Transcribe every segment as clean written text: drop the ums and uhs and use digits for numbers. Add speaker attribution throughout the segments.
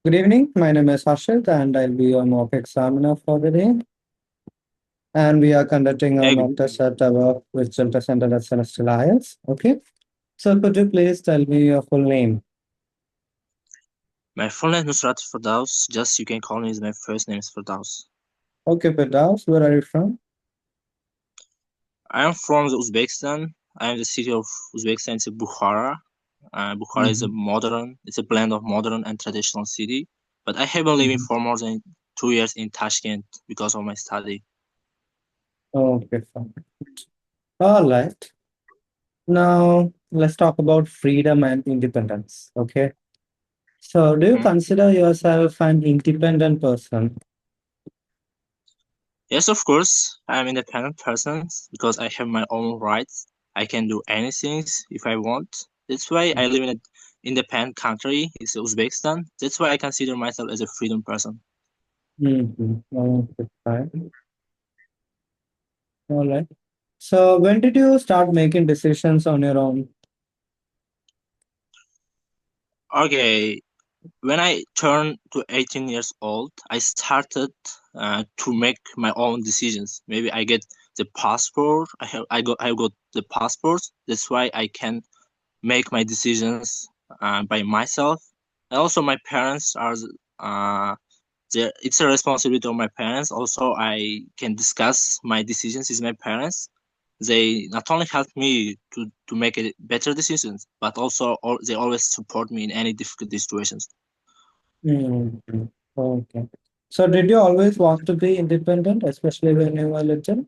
Speaker 1: Good evening. My name is Harshit, and I'll be your mock examiner for the day. And we are conducting a
Speaker 2: Hey, good
Speaker 1: mock test
Speaker 2: evening.
Speaker 1: at our Virtual Test Center at Celestial IELTS. Okay. So could you please tell me your full name?
Speaker 2: My full name is Nusratov Firdavs. Just you can call me. My first name is Firdavs.
Speaker 1: Okay, Firdavs, where are you from?
Speaker 2: I am from the Uzbekistan. I am the city of Uzbekistan. It's Bukhara. Bukhara is a
Speaker 1: Mhm.
Speaker 2: modern. It's a blend of modern and traditional city. But I have been living
Speaker 1: Mhm.
Speaker 2: for more than 2 years in Tashkent because of my study.
Speaker 1: Okay, fine. All right. Now let's talk about freedom and independence. Okay. So do you
Speaker 2: Mhm.
Speaker 1: consider yourself an independent person?
Speaker 2: Yes, of course. I am an independent person because I have my own rights. I can do anything if I want. That's why I live in an independent country. It's Uzbekistan. That's why I consider myself as a freedom person.
Speaker 1: Mhm. Okay, fine. All right. So when did you start making decisions on your own?
Speaker 2: Okay, when I turned to 18 years old, I started to make my own decisions. Maybe I get the passport. I got the passport. That's why I can make my decisions by myself. And also, my parents are uh, there. It's a responsibility of my parents. Also, I can discuss my decisions with my parents. They not only help me to make a better decisions, but also they always support me in any difficult situations.
Speaker 1: Mhm. Okay. So did you always want to be independent, especially when you were little?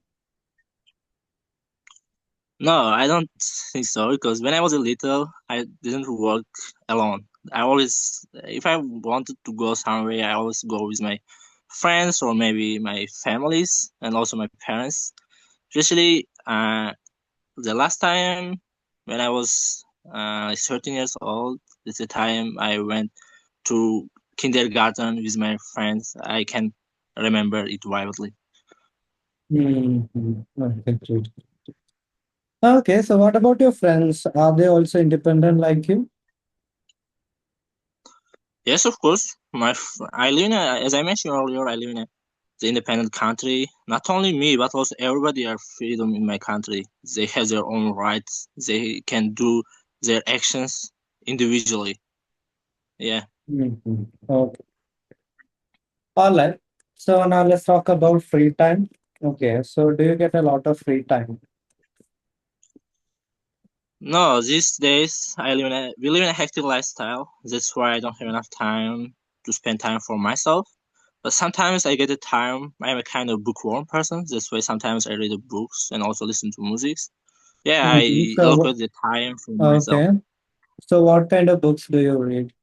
Speaker 2: No, I don't think so because when I was a little, I didn't work alone. I always, if I wanted to go somewhere, I always go with my friends or maybe my families and also my parents. Especially the last time when I was 13 years old, it's the time I went to kindergarten with my friends. I can remember it vividly.
Speaker 1: Mhm. Okay, great. Okay, so what about your friends? Are they also independent like you?
Speaker 2: Yes, of course. I live in a, as I mentioned earlier, I live in a the independent country. Not only me, but also everybody are freedom in my country. They have their own rights. They can do their actions individually. Yeah.
Speaker 1: Mhm. Okay. All right. So now let's talk about free time. Okay, so do you get a lot of free time?
Speaker 2: No, these days we live in a hectic lifestyle. That's why I don't have enough time to spend time for myself. But sometimes I get the time. I'm a kind of bookworm person. That's why sometimes I read the books and also listen to music. Yeah,
Speaker 1: Mhm.
Speaker 2: I allocate the time for myself.
Speaker 1: Okay. So what kind of books do you read?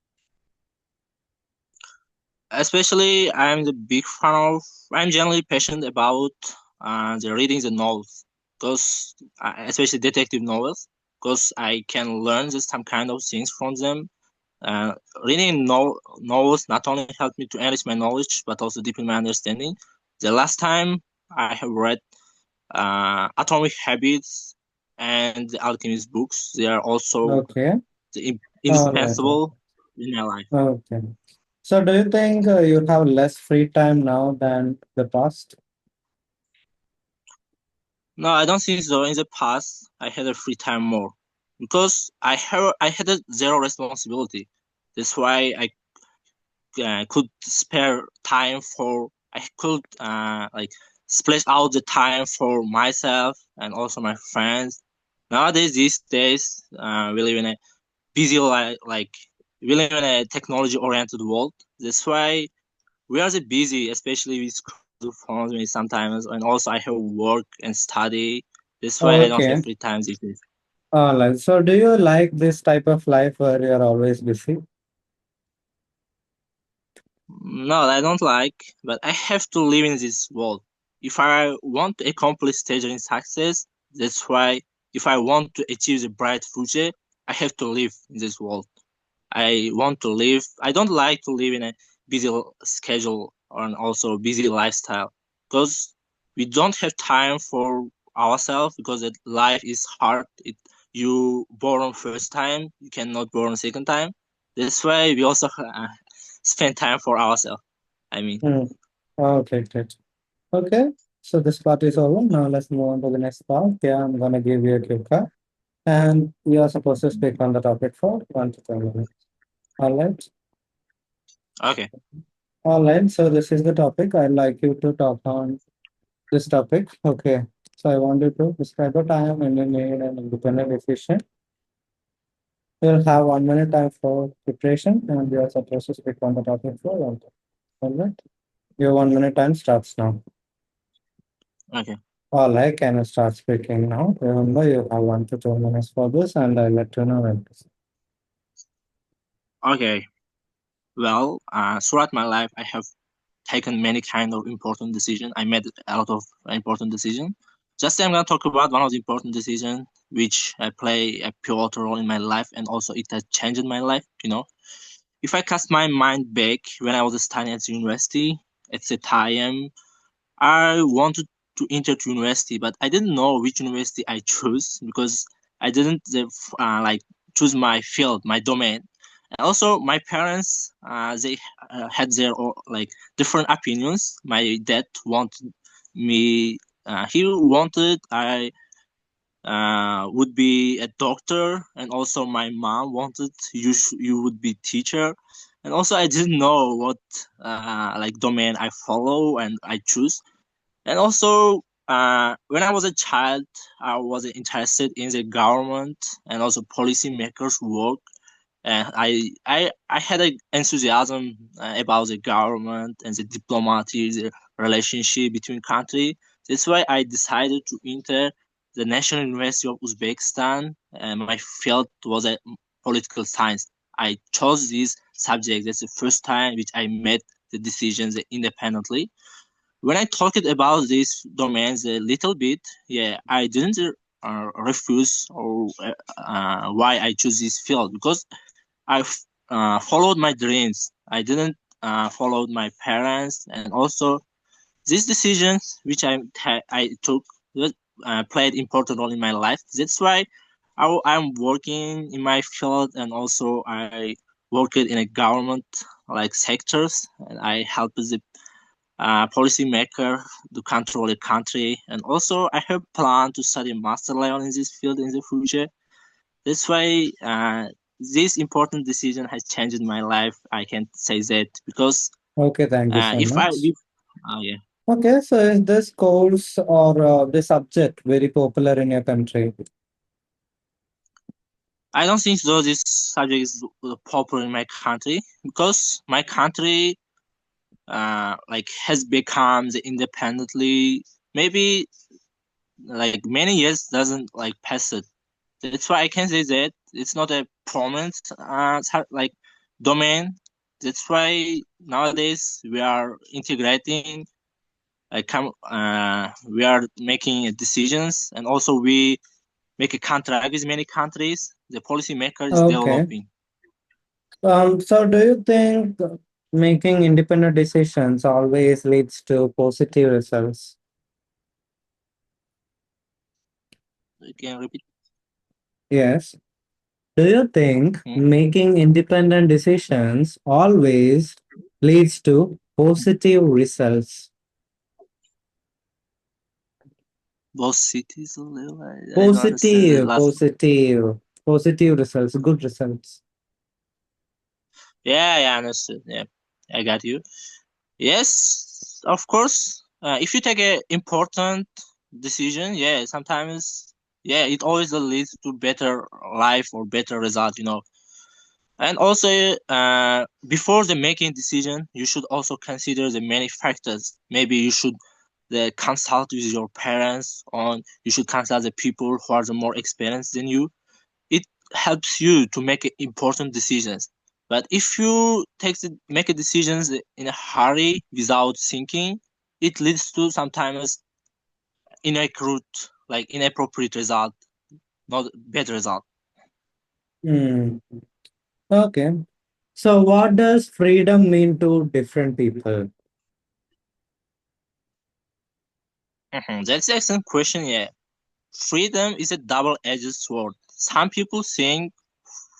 Speaker 2: Especially, I'm the big fan of. I'm generally passionate about the reading the novels, because especially detective novels, because I can learn just some kind of things from them. Uh, Reading novels not only help me to enrich my knowledge, but also deepen my understanding. The last time I have read Atomic Habits and the Alchemist books, they are also
Speaker 1: Okay. All right.
Speaker 2: indispensable in my life.
Speaker 1: Okay. So do you think you have less free time now than the past?
Speaker 2: No, I don't think so. In the past, I had a free time more because I had a zero responsibility. That's why I could spare time for I could like split out the time for myself and also my friends. Nowadays, these days, we live in a busy like we live in a technology oriented world. That's why we are the busy, especially with phones me sometimes, and also I have work and study. That's why I don't have
Speaker 1: Okay.
Speaker 2: free time these days.
Speaker 1: All right. So do you like this type of life where you're always busy?
Speaker 2: No, I don't like, but I have to live in this world. If I want to accomplish stage in success, that's why if I want to achieve a bright future, I have to live in this world. I want to live. I don't like to live in a busy schedule or also busy lifestyle because we don't have time for ourselves because life is hard. You born first time, you cannot born second time. That's why we also spend time for ourselves. I mean,
Speaker 1: Okay, great. Okay, so this part is over. Now let's move on to the next part. Yeah, I'm gonna give you a cue card, and you are supposed to speak on the topic for 1 to 2 minutes. All right.
Speaker 2: okay,
Speaker 1: All right. So this is the topic. I'd like you to talk on this topic. Okay. So I want you to describe a time when you made an independent decision. You'll have 1 minute time for preparation, and you are supposed to speak on the topic for 1 minute. All right. Your 1 minute time starts now.
Speaker 2: okay,
Speaker 1: All right, can you start speaking now? Remember, you have 1 to 2 minutes for this, and I'll let you know when to start.
Speaker 2: okay. Well, throughout my life, I have taken many kind of important decisions. I made a lot of important decisions. Just I'm gonna talk about one of the important decisions which play a pivotal role in my life, and also it has changed my life. If I cast my mind back when I was studying at university, at the time I wanted to enter to university, but I didn't know which university I chose because I didn't like choose my field, my domain. And also, my parents they had their like different opinions. My dad wanted me. He wanted I would be a doctor, and also my mom wanted you would be teacher. And also, I didn't know what like domain I follow and I choose. And also, when I was a child, I was interested in the government and also policymakers' work. And I had an enthusiasm about the government and the diplomacy, the relationship between countries. That's why I decided to enter the National University of Uzbekistan. And my field was a political science. I chose this subject. That's the first time which I made the decisions independently. When I talked about these domains a little bit, yeah, I didn't refuse or why I choose this field because I followed my dreams. I didn't follow my parents, and also these decisions which I took played important role in my life. That's why I'm working in my field, and also I worked in a government like sectors, and I help the policymaker to control the country. And also, I have planned to study master level in this field in the future. That's why this important decision has changed my life. I can say that because
Speaker 1: Okay, thank you so
Speaker 2: if I
Speaker 1: much.
Speaker 2: live, yeah,
Speaker 1: Okay, so is this course or this subject very popular in your country?
Speaker 2: I don't think though this subject is popular in my country because my country like has become the independently maybe like many years doesn't like pass it. That's why I can say that it's not a prominent like domain. That's why nowadays we are integrating, we are making decisions, and also we make a contract with many countries. The policymaker is
Speaker 1: Okay.
Speaker 2: developing.
Speaker 1: So do you think making independent decisions always leads to positive results?
Speaker 2: You can repeat.
Speaker 1: Yes. Do you think
Speaker 2: Hmm?
Speaker 1: making independent decisions always leads to positive results?
Speaker 2: Both cities level. I don't understand the
Speaker 1: Positive,
Speaker 2: last.
Speaker 1: positive, positive results, good results.
Speaker 2: Yeah, I understood. Yeah, I got you. Yes, of course. If you take a important decision, yeah, sometimes, yeah, it always leads to better life or better result. And also, before the making decision, you should also consider the many factors. Maybe you should consult with your parents, or you should consult the people who are the more experienced than you. It helps you to make important decisions. But if you make a decisions in a hurry without thinking, it leads to sometimes inaccurate, like inappropriate result, not better result.
Speaker 1: Hmm. Okay. So what does freedom mean to different people?
Speaker 2: That's an excellent question. Yeah, freedom is a double-edged sword. Some people think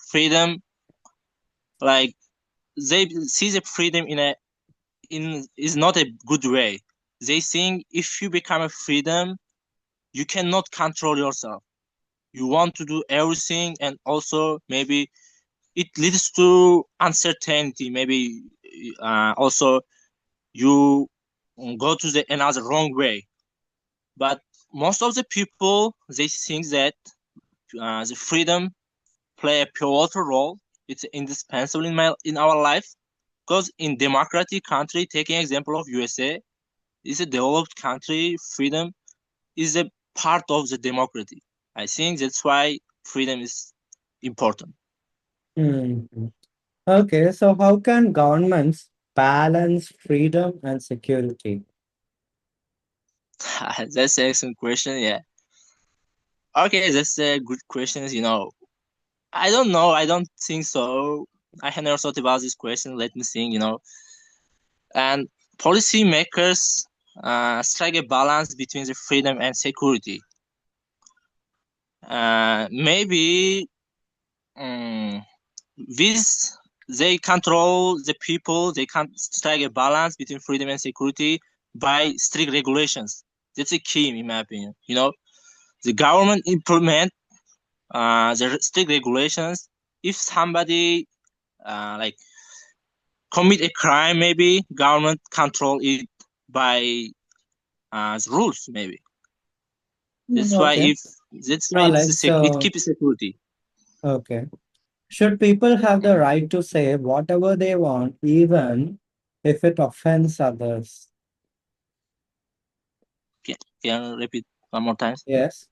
Speaker 2: freedom like they see the freedom is not a good way. They think if you become a freedom, you cannot control yourself. You want to do everything, and also maybe it leads to uncertainty. Maybe also you go to the another wrong way. But most of the people, they think that the freedom play a pivotal role. It's indispensable in our life, because in democratic country, taking example of USA, is a developed country. Freedom is a part of the democracy. I think that's why freedom is important.
Speaker 1: Mhm. Okay, so how can governments balance freedom and security?
Speaker 2: That's an excellent question. Yeah. Okay, that's a good question. I don't know. I don't think so. I had never thought about this question. Let me think. And policymakers strike a balance between the freedom and security. Maybe with they control the people. They can strike a balance between freedom and security by strict regulations. That's a key, in my opinion. The government implement the strict regulations. If somebody like commit a crime, maybe government control it by rules. Maybe that's why
Speaker 1: Okay.
Speaker 2: if that's why
Speaker 1: All
Speaker 2: it's
Speaker 1: right.
Speaker 2: it
Speaker 1: So,
Speaker 2: keeps security.
Speaker 1: okay. Should people have the right to say whatever they want, even if it offends others?
Speaker 2: Can you repeat one more time?
Speaker 1: Yes.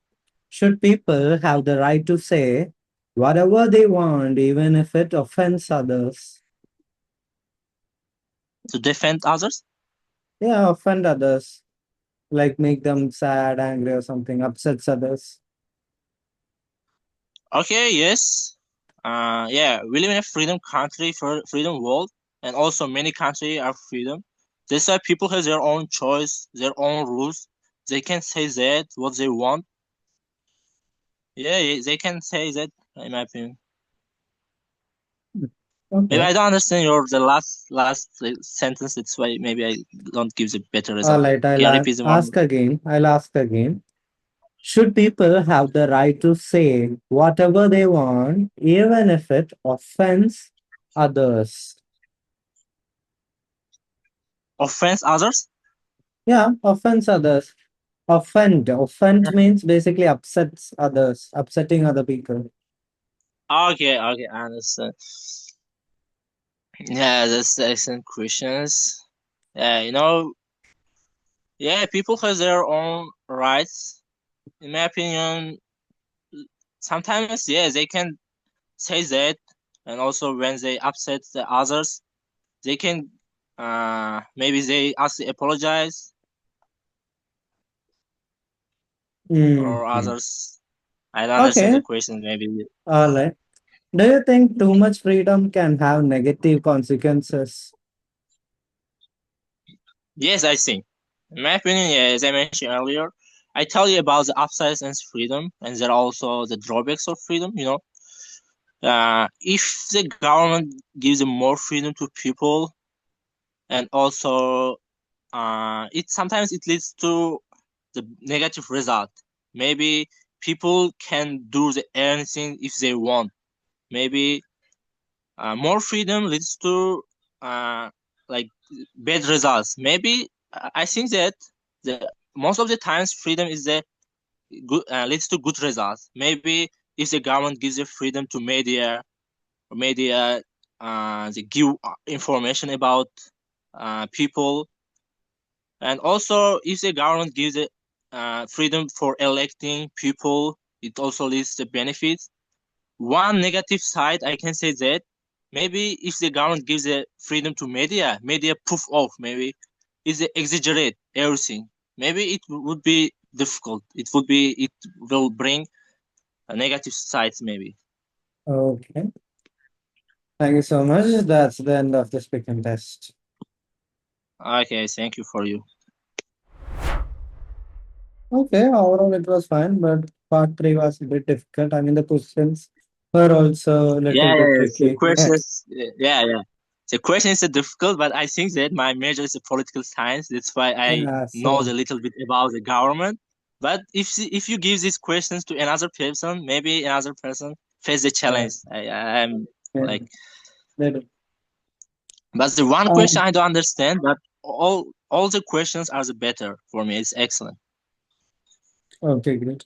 Speaker 1: Should people have the right to say whatever they want, even if it offends others?
Speaker 2: To defend others.
Speaker 1: Yeah, offend others, like make them sad, angry, or something, upsets others.
Speaker 2: Okay, yes. Yeah, we live in a freedom country, for freedom world, and also many countries are freedom. That's why people have their own choice, their own rules. They can say that what they want. Yeah, yeah, they can say that, in my opinion. Maybe
Speaker 1: Okay.
Speaker 2: I don't understand the last sentence. That's why maybe I don't give the better
Speaker 1: All
Speaker 2: result.
Speaker 1: right,
Speaker 2: Yeah, repeat the one more.
Speaker 1: ask again. I'll ask again. Should people have the right to say whatever they want, even if it offends others?
Speaker 2: Offense others.
Speaker 1: Yeah, offends others. Offend. Offend means basically upsets others, upsetting other people.
Speaker 2: Okay, okay, I understand. Yeah, that's excellent questions. Yeah, yeah, people have their own rights. In my opinion, sometimes yeah, they can say that, and also when they upset the others, they can maybe they ask to apologize or
Speaker 1: Mhm.
Speaker 2: others. I don't understand the
Speaker 1: Okay,
Speaker 2: question. Maybe
Speaker 1: all right. Do you think too much freedom can have negative consequences?
Speaker 2: yes, I think. In my opinion, yeah, as I mentioned earlier, I tell you about the upsides and freedom, and there are also the drawbacks of freedom. If the government gives more freedom to people, and also it sometimes it leads to the negative result. Maybe people can do anything if they want. Maybe more freedom leads to like bad results. Maybe I think that the most of the times freedom is the good leads to good results. Maybe if the government gives the freedom to media they give information about people, and also if the government gives it freedom for electing people, it also leads to benefits. One negative side I can say that maybe if the government gives the freedom to media proof off, maybe is exaggerate everything. Maybe it would be difficult. It will bring a negative sides maybe.
Speaker 1: Okay. Thank you so much. That's the end of the speaking test.
Speaker 2: Okay, thank you for you.
Speaker 1: Okay, overall it was fine, but part three was a bit difficult. I mean, the questions were also a little bit
Speaker 2: Yes, the
Speaker 1: tricky.
Speaker 2: questions. Yeah, yeah. The question is difficult, but I think that my major is political science. That's why I
Speaker 1: Yeah,
Speaker 2: know a
Speaker 1: so
Speaker 2: little bit about the government. But if you give these questions to another person, maybe another person face the
Speaker 1: yeah,
Speaker 2: challenge. I'm
Speaker 1: yeah.
Speaker 2: like,
Speaker 1: They do.
Speaker 2: but the one question
Speaker 1: Um,
Speaker 2: I don't understand, but all the questions are the better for me. It's excellent.
Speaker 1: okay, great.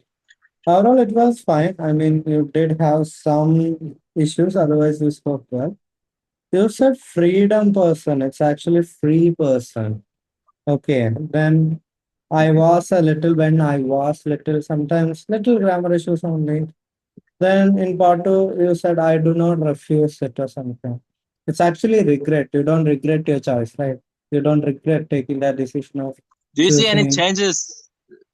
Speaker 1: Overall, it was fine. I mean, you did have some issues, otherwise you spoke well. You said freedom person. It's actually free person. Okay, then I was a little when I was little sometimes little grammar issues only. Then in part two, you said I do not refuse it or something. It's actually regret. You don't regret your choice, right? You don't regret taking that decision of
Speaker 2: Do you see any
Speaker 1: choosing.
Speaker 2: changes,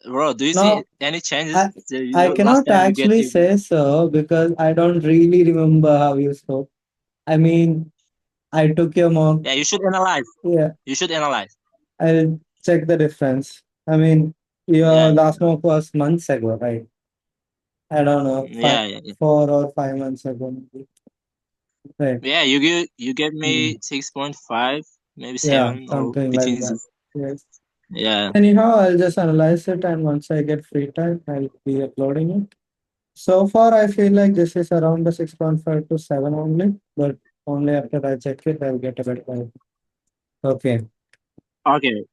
Speaker 2: bro? Do you see
Speaker 1: Now,
Speaker 2: any changes?
Speaker 1: I
Speaker 2: You
Speaker 1: I
Speaker 2: know, last
Speaker 1: cannot
Speaker 2: time you get
Speaker 1: actually
Speaker 2: you.
Speaker 1: say so because I don't really remember how you spoke. I mean, I took your mock.
Speaker 2: Yeah, you should analyze.
Speaker 1: Yeah,
Speaker 2: You should analyze.
Speaker 1: I'll check the difference. I mean, your
Speaker 2: Yeah,
Speaker 1: last mock was months ago, right? I don't know,
Speaker 2: yeah, yeah, yeah.
Speaker 1: 4 or 5 months ago, maybe. Right.
Speaker 2: Yeah, you gave me
Speaker 1: Mm.
Speaker 2: 6.5, maybe
Speaker 1: Yeah,
Speaker 2: 7 or
Speaker 1: something like
Speaker 2: between
Speaker 1: that.
Speaker 2: this.
Speaker 1: Yes.
Speaker 2: Yeah.
Speaker 1: Anyhow, I'll just analyze it, and once I get free time, I'll be uploading it. So far, I feel like this is around the 6.5 to 7 only, but only after I check it, I'll get a better idea. Okay.
Speaker 2: Okay.